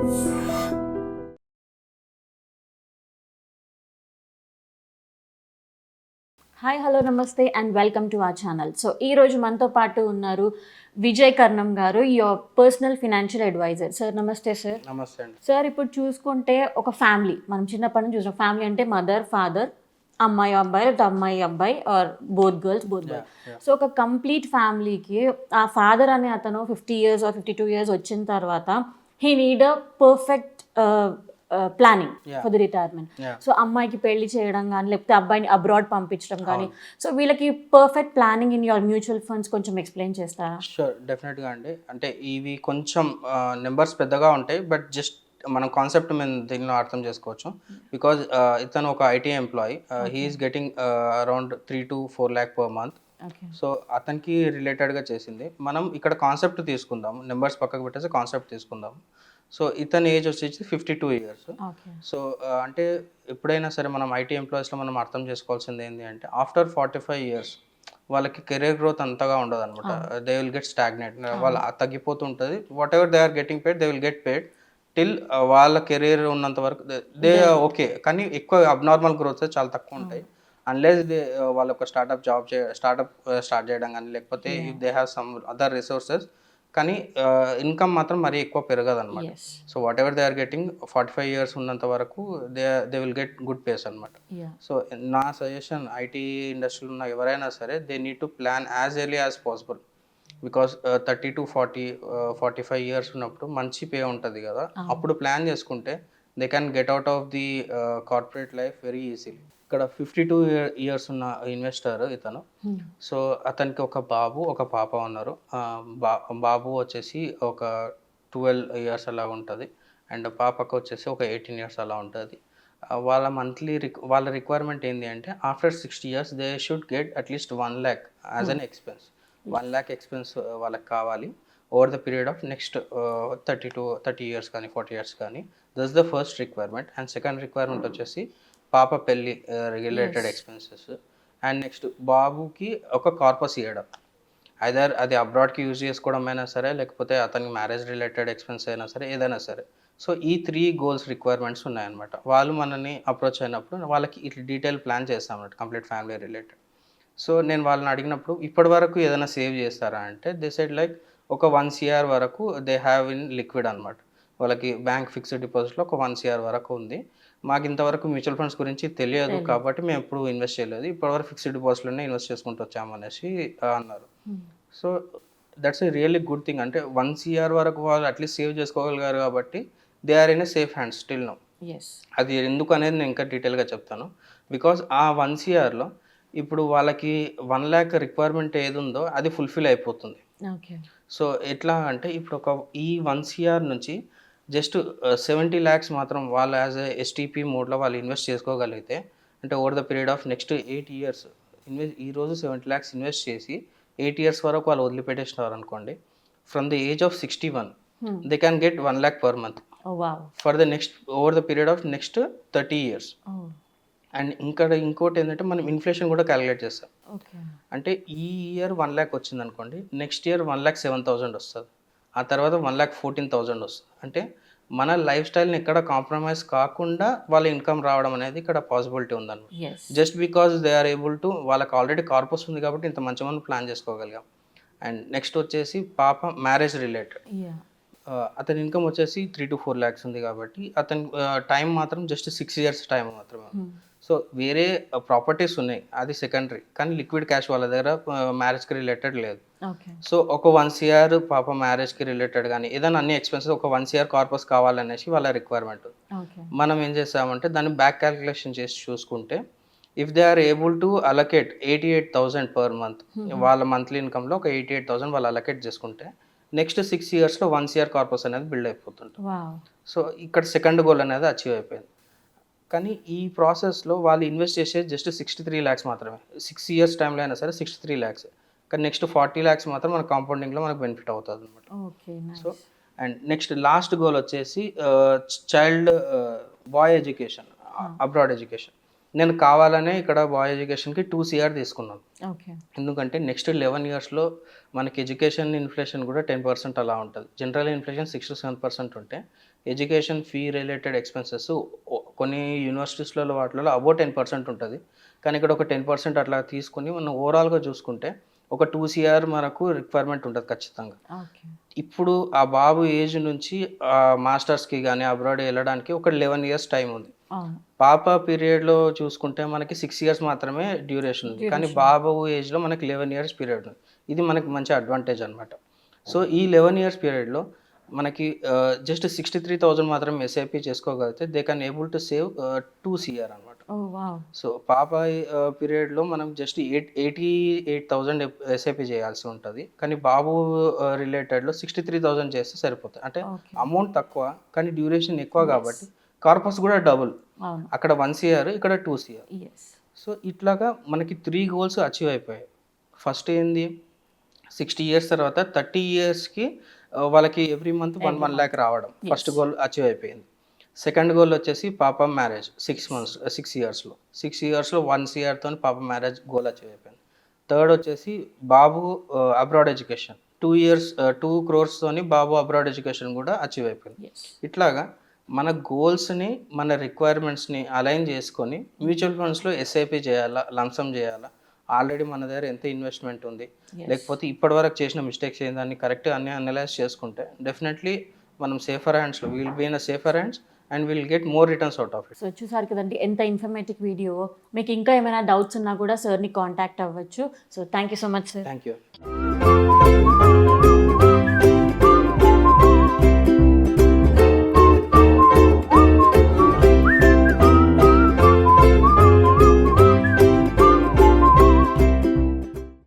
Hi hello నమస్తే and welcome to our channel. So ఈరోజు మనతో పాటు ఉన్నారు విజయ్ కర్ణం గారు, your personal financial advisor. Sir నమస్తే సార్. నమస్తే అండి. సార్ ఇప్పుడు చూసుకుంటే ఒక ఫ్యామిలీ, మనం చిన్నప్పటి నుంచి చూసిన ఫ్యామిలీ అంటే మదర్ ఫాదర్, అమ్మాయి అబ్బాయి లేకపోతే అమ్మాయి అబ్బాయి or both girls both boy. So ఒక కంప్లీట్ ఫ్యామిలీకి ఆ ఫాదర్ అనే అతను 50 years ఆర్ 52 years వచ్చిన తర్వాత he need a perfect planning for the retirement. So అమ్మాయికి పెళ్లి చేయడం కానీ లేకపోతే అబ్బాయిని అబ్రాడ్ పంపించడం కానీ, సో వీళ్ళకి perfect planning in your mutual funds కొంచెం ఎక్స్ప్లెయిన్ చేస్తారా? షూర్, డెఫినెట్గా అండి. అంటే ఇవి కొంచెం నెంబర్స్ పెద్దగా ఉంటాయి, బట్ జస్ట్ మనం కాన్సెప్ట్ మేము దీనిలో అర్థం చేసుకోవచ్చు. బికాజ్ ఇతను ఒక IT employee, he is getting around 3 to 4 lakh per month. So అతనికి రిలేటెడ్గా చేసింది. మనం ఇక్కడ కాన్సెప్ట్ తీసుకుందాం, నెంబర్స్ పక్కకు పెట్టేసి కాన్సెప్ట్ తీసుకుందాం. సో ఇతని ఏజ్ వచ్చేసి 52 years. సో అంటే ఎప్పుడైనా సరే మనం ఐటీ ఎంప్లాయీస్లో మనం అర్థం చేసుకోవాల్సింది ఏంటి అంటే ఆఫ్టర్ 45 years వాళ్ళకి కెరీర్ గ్రోత్ అంతగా ఉండదు అనమాట. దే విల్ గెట్ స్టాగ్నేట్, వాళ్ళు తగ్గిపోతుంటుంది. Whatever they are getting paid they will get paid till వాళ్ళ కెరీర్ ఉన్నంత వరకు దే ఓకే. కానీ ఎక్కువ అబ్నార్మల్ గ్రోత్ చాలా తక్కువ ఉంటాయి. అన్లెస్ దే వాళ్ళ ఒక స్టార్ట్ చేయడం కానీ లేకపోతే if they have some other resources, కానీ ఇన్కమ్ మాత్రం మరీ ఎక్కువ పెరగదు అనమాట. So whatever they are getting 45 years ఉన్నంత వరకు they will get good pace అనమాట. సో నా సజెషన్ ఐటీ ఇండస్ట్రీలో ఉన్న ఎవరైనా సరే they need to plan as early as possible. Because 30 to 45 years ఉన్నప్పుడు మంచి పే ఉంటుంది కదా, అప్పుడు ప్లాన్ చేసుకుంటే they can get out of the corporate life very easily. ఇక్కడ 52 years ఉన్న ఇన్వెస్టర్ ఇతను. సో అతనికి ఒక బాబు ఒక పాప ఉన్నారు. బాబు వచ్చేసి ఒక 12 years అలా ఉంటుంది, అండ్ పాపకు వచ్చేసి ఒక 18 years అలా ఉంటుంది. వాళ్ళ మంత్లీ వాళ్ళ రిక్వైర్మెంట్ ఏంటి అంటే after 60 years they should get at least 1 lakh as an expense. 1 lakh expense వాళ్ళకి కావాలి over the period of next 30 years కానీ 40 years కానీ. That's the first requirement. And second requirement వచ్చేసి పాప పెళ్ళి రిలేటెడ్ ఎక్స్పెన్సెస్. అండ్ నెక్స్ట్ బాబుకి ఒక కార్పస్ ఇవ్వడం, ఐదర్ అది అబ్రాడ్కి యూజ్ చేసుకోవడం అయినా సరే లేకపోతే అతనికి మ్యారేజ్ రిలేటెడ్ ఎక్స్పెన్స్ అయినా సరే ఏదైనా సరే. సో ఈ 3 goals రిక్వైర్మెంట్స్ ఉన్నాయన్నమాట. వాళ్ళు మనల్ని అప్రోచ్ అయినప్పుడు వాళ్ళకి ఇట్లా డీటెయిల్ ప్లాన్ చేస్తామన్నమాట కంప్లీట్ ఫ్యామిలీ రిలేటెడ్. సో నేను వాళ్ళని అడిగినప్పుడు ఇప్పటి వరకు ఏదైనా సేవ్ చేస్తారా అంటే దే సైడ్ లైక్ ఒక 1 crore వరకు దే హ్యావ్ ఇన్ లిక్విడ్ అనమాట. వాళ్ళకి బ్యాంక్ ఫిక్స్డ్ డిపాజిట్లో ఒక 1 crore వరకు ఉంది. మాకు ఇంతవరకు మ్యూచువల్ ఫండ్స్ గురించి తెలియదు కాబట్టి మేము ఎప్పుడు ఇన్వెస్ట్ చేయలేదు, ఇప్పటివరకు ఫిక్స్డ్ డిపాజిట్లోనే ఇన్వెస్ట్ చేసుకుంటూ వచ్చామనేసి అన్నారు. So that's a really good thing. అంటే 1 crore వరకు వాళ్ళు అట్లీస్ట్ సేవ్ చేసుకోగలిగారు కాబట్టి they are in a safe hands still no. అది ఎందుకు అనేది నేను ఇంకా డీటెయిల్గా చెప్తాను. బికాజ్ ఆ 1 crore ఇప్పుడు వాళ్ళకి 1 lakh రిక్వైర్మెంట్ ఏది ఉందో అది ఫుల్ఫిల్ అయిపోతుంది. సో ఎట్లా అంటే ఇప్పుడు ఒక ఈ 1 crore నుంచి జస్ట్ 70 lakhs మాత్రం వాళ్ళు యాజ్ ఎ ఎస్టీపీ మోడ్లో వాళ్ళు ఇన్వెస్ట్ చేసుకోగలిగితే, అంటే over the period of next 8 years ఈరోజు 70 lakhs ఇన్వెస్ట్ చేసి 8 years వరకు వాళ్ళు వదిలిపెట్టేసినారు అనుకోండి, from the age of 61 they can get 1 lakh per month for the next over the period of next 30 years. And ఇంకోటి ఏంటంటే మనం ఇన్ఫ్లేషన్ కూడా క్యాలిక్యులేట్ చేస్తాం. అంటే ఈ ఇయర్ 1 lakh వచ్చింది అనుకోండి, నెక్స్ట్ ఇయర్ 1,07,000 వస్తుంది, ఆ తర్వాత 1,14,000 వస్తుంది. అంటే మన లైఫ్ స్టైల్ని ఎక్కడ కాంప్రమైజ్ కాకుండా వాళ్ళ ఇన్కమ్ రావడం అనేది ఇక్కడ పాసిబిలిటీ ఉందన్నమాట. Just because they are able to, వాళ్ళకి ఆల్రెడీ కార్పస్ ఉంది కాబట్టి ఇంత మంచి మనం ప్లాన్ చేసుకోగలిగాం. అండ్ నెక్స్ట్ వచ్చేసి పాప మ్యారేజ్ రిలేటెడ్, అతని ఇన్కమ్ వచ్చేసి 3 to 4 lakhs ఉంది కాబట్టి అతని టైం మాత్రం జస్ట్ 6 years టైం మాత్రమే. సో వేరే ప్రాపర్టీస్ ఉన్నాయి, అది సెకండరీ, కానీ లిక్విడ్ క్యాష్ వాళ్ళ దగ్గర మ్యారేజ్కి రిలేటెడ్ లేదు. సో ఒక 1 crore పాప మ్యారేజ్కి రిలేటెడ్ కానీ ఏదైనా అన్ని ఎక్స్పెన్సెస్ ఒక 1 crore కార్పస్ కావాలనేసి వాళ్ళ రిక్వైర్మెంట్. మనం ఏం చేస్తామంటే దాన్ని బ్యాక్ క్యాలిక్యులేషన్ చేసి చూసుకుంటే if they are able to allocate 88,000 per month, వాళ్ళ మంత్లీ ఇన్కమ్లో ఒక 88,000 వాళ్ళు అలొకేట్ చేసుకుంటే నెక్స్ట్ 6 yearsలో 1 crore కార్పస్ అనేది బిల్డ్ అయిపోతుంది. సో ఇక్కడ సెకండ్ గోల్ అనేది అచీవ్ అయిపోయింది. కానీ ఈ ప్రాసెస్లో వాళ్ళు ఇన్వెస్ట్ చేసేది జస్ట్ 63 lakhs మాత్రమే. 6 years టైంలో అయినా సరే 63 lakhs. కానీ నెక్స్ట్ 40 lakhs మాత్రం మన కాంపౌండింగ్లో మనకు బెనిఫిట్ అవుతుంది అనమాట. So and next last goal వచ్చేసి child boy education, abroad education. నేను కావాలనే ఇక్కడ బాయ్ ఎడ్యుకేషన్కి 2 CR తీసుకున్నాను. ఓకే. ఎందుకంటే నెక్స్ట్ 11 ఇయర్స్‌లో మనకి ఎడ్యుకేషన్ ఇన్ఫ్లేషన్ కూడా 10% అలా ఉంటది. జనరల్ ఇన్ఫ్లేషన్ 6-7% ఉంటే ఎడ్యుకేషన్ ఫీ రిలేటెడ్ ఎక్స్‌పెన్సెస్ కొన్ని యూనివర్సిటీస్‌లలో వాటిలలో అబోవ్ 10% ఉంటది. కానీ ఇక్కడ ఒక 10% అట్లా తీసుకొని మనం ఓవరాల్‌గా చూసుకుంటే ఒక 2 CR మనకు రిక్వైర్మెంట్ ఉంటది ఖచ్చితంగా. ఓకే. ఇప్పుడు ఆ బాబు ఏజ్ నుంచి మాస్టర్స్‌కి గాని అబ్రాడ్ ఎళ్ళడానికి ఒక 11 ఇయర్స్ టైం ఉంది. అవును. పాప పీరియడ్‌లో చూసుకుంటే మనకి 6 ఇయర్స్ మాత్రమే డ్యూరేషన్ ఉంది. కానీ బాబు ఏజ్‌లో మనకి 11 ఇయర్స్ పీరియడ్ ఉంది. ఇది మనకి మంచి అడ్వాంటేజ్ అనమాట. సో, ఈ 11 ఇయర్స్ పీరియడ్‌లో మనకి జస్ట్ 63,000 మాత్రమే ఎస్ఐపి చేసుకోగలిగితే they can able to save 2 CR అనమాట. ఓహ్! వావ్! సో, పాప పీరియడ్‌లో మనం జస్ట్ 88,000 ఎస్ఐపి చేయాల్సి ఉంటది. కానీ బాబు రిలేటెడ్‌లో 63,000 చేస్తే సరిపోతది. అంటే ఓకే. అమౌంట్ తక్కువ కానీ డ్యూరేషన్ ఎక్కువ కాబట్టి కార్పస్ కూడా డబుల్. అవును. అక్కడ 1 CR ఇక్కడ 2 CR. యెస్. సో, ఇట్లాగా మనకి 3 గోల్స్ అచీవ్ అయిపోయాయి. ఫస్ట్ ఏంది 60 ఇయర్స్ తర్వాత 30 ఇయర్స్‌కి వాళ్ళకి ఎవ్రీ మంత్ 1 lakh రావడం. ఫస్ట్ గోల్ అచీవ్ అయిపోయింది. సెకండ్ గోల్ వచ్చేసి పాప మ్యారేజ్ 6 ఇయర్స్‌లో. 6 ఇయర్స్‌లో 1 CR తోని పాప మ్యారేజ్ గోల్ అచీవ్ అయిపోయింది. థర్డ్ వచ్చేసి బాబు అబ్రాడ్ ఎడ్యుకేషన్. 2 ఇయర్స్ 2 crores తోని బాబు అబ్రాడ్ ఎడ్యుకేషన్ కూడా అచీవ్ అయిపోయింది. యెస్. ఇట్లాగా మన గోల్స్‌ని, మన రిక్వైర్మెంట్స్‌ని అలైన్ చేసుకొని మ్యూచువల్ ఫండ్స్‌లో ఎస్ఐపి చేయాలా? లంసమ్ చేయాలా? ఆల్రెడీ మన దగ్గర ఎంత ఇన్వెస్ట్‌మెంట్ ఉంది? లేకపోతే ఇప్పటివరకు చేసిన మిస్టేక్స్ ఏందని కరెక్ట్‌గా అన్నీ అనలైజ్ చేసుకుంటే డెఫినెట్‌లీ మనం సేఫర్ హ్యాండ్స్‌లో will be in safer hands and will get more returns out of it. So చూసారు కదండి ఎంత ఇన్ఫర్మేటివ్ వీడియో. మీకు ఇంకా ఏమైనా డౌట్స్ ఉన్నా కూడా సార్‌ని కాంటాక్ట్ అవ్వచ్చు. So thank you so much sir. Thank you.